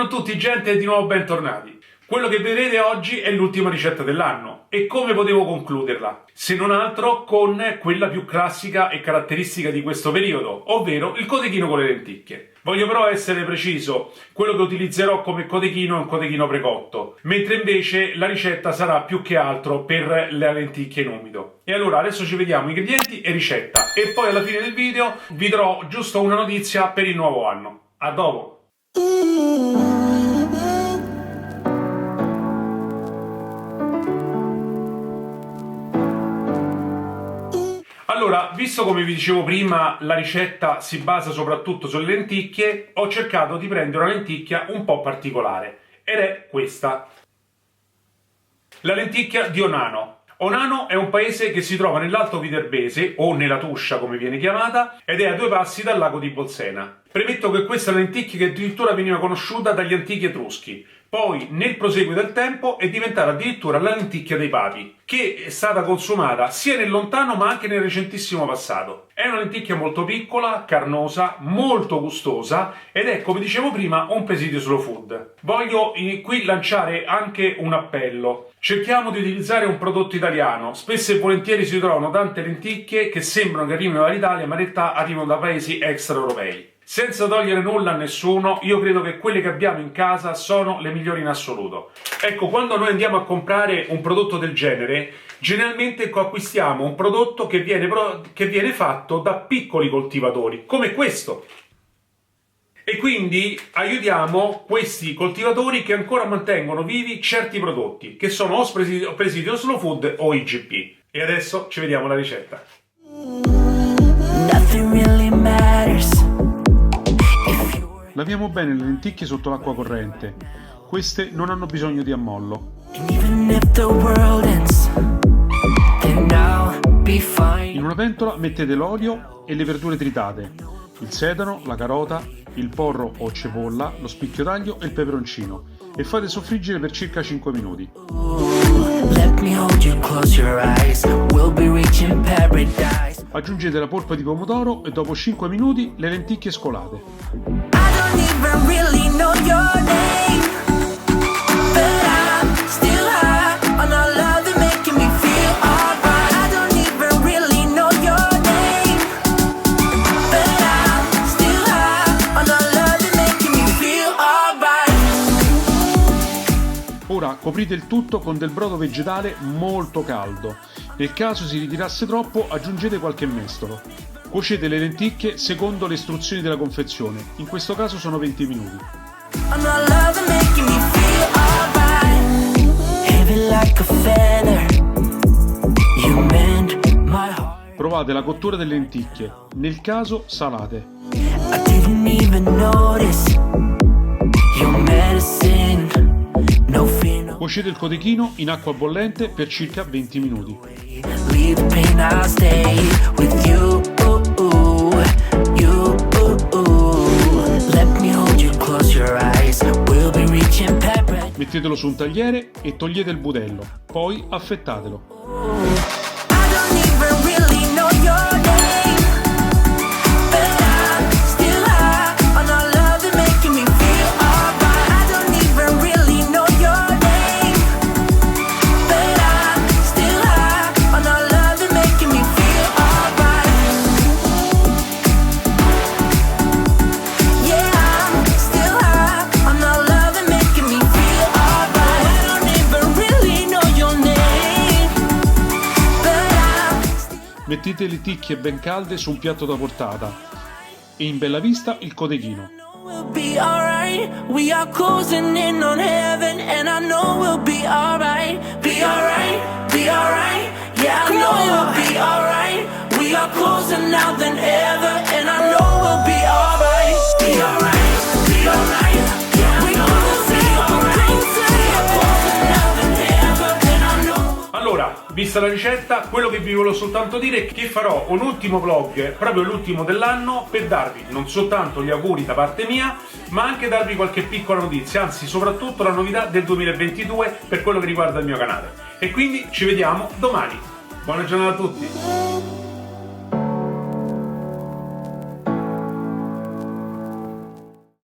a tutti gente e di nuovo bentornati. Quello che vedrete oggi è l'ultima ricetta dell'anno e come potevo concluderla? Se non altro con quella più classica e caratteristica di questo periodo, ovvero il cotechino con le lenticchie. Voglio però essere preciso, quello che utilizzerò come cotechino è un cotechino precotto, mentre invece la ricetta sarà più che altro per le lenticchie in umido. E allora adesso ci vediamo ingredienti e ricetta e poi alla fine del video vi darò giusto una notizia per il nuovo anno. A dopo! Allora, visto come vi dicevo prima, la ricetta si basa soprattutto sulle lenticchie, ho cercato di prendere una lenticchia un po' particolare, ed è questa. La lenticchia di Onano. Onano è un paese che si trova nell'Alto Viterbese, o nella Tuscia come viene chiamata, ed è a 2 passi dal lago di Bolsena. Premetto che questa è la lenticchia che addirittura veniva conosciuta dagli antichi Etruschi. Poi, nel proseguo del tempo, è diventata addirittura la lenticchia dei papi, che è stata consumata sia nel lontano ma anche nel recentissimo passato. È una lenticchia molto piccola, carnosa, molto gustosa ed è, come dicevo prima, un presidio slow food. Voglio qui lanciare anche un appello. Cerchiamo di utilizzare un prodotto italiano. Spesso e volentieri si trovano tante lenticchie che sembrano che arrivino dall'Italia, ma in realtà arrivano da paesi extraeuropei. Senza togliere nulla a nessuno, io credo che quelle che abbiamo in casa sono le migliori in assoluto. Ecco, quando noi andiamo a comprare un prodotto del genere, generalmente acquistiamo un prodotto che viene fatto da piccoli coltivatori, come questo. E quindi aiutiamo questi coltivatori che ancora mantengono vivi certi prodotti, che sono o presidio slow food o IGP. E adesso ci vediamo la ricetta. Laviamo bene le lenticchie sotto l'acqua corrente. Queste non hanno bisogno di ammollo. In una pentola mettete l'olio e le verdure tritate, il sedano, la carota, il porro o cipolla, lo spicchio d'aglio e il peperoncino e fate soffriggere per circa 5 minuti. Aggiungete la polpa di pomodoro e dopo 5 minuti le lenticchie scolate. Ora coprite il tutto con del brodo vegetale molto caldo. Nel caso si ritirasse troppo, aggiungete qualche mestolo. Cuocete le lenticchie secondo le istruzioni della confezione, in questo caso sono 20 minuti. Provate la cottura delle lenticchie, nel caso salate. Cuocete il cotechino in acqua bollente per circa 20 minuti. Mettetelo su un tagliere e togliete il budello, poi affettatelo. Mettete le lenticchie ben calde su un piatto da portata e in bella vista il cotechino. Vista la ricetta, quello che vi volevo soltanto dire è che farò un ultimo vlog, proprio l'ultimo dell'anno, per darvi non soltanto gli auguri da parte mia, ma anche darvi qualche piccola notizia, anzi soprattutto la novità del 2022 per quello che riguarda il mio canale. E quindi ci vediamo domani. Buona giornata a tutti!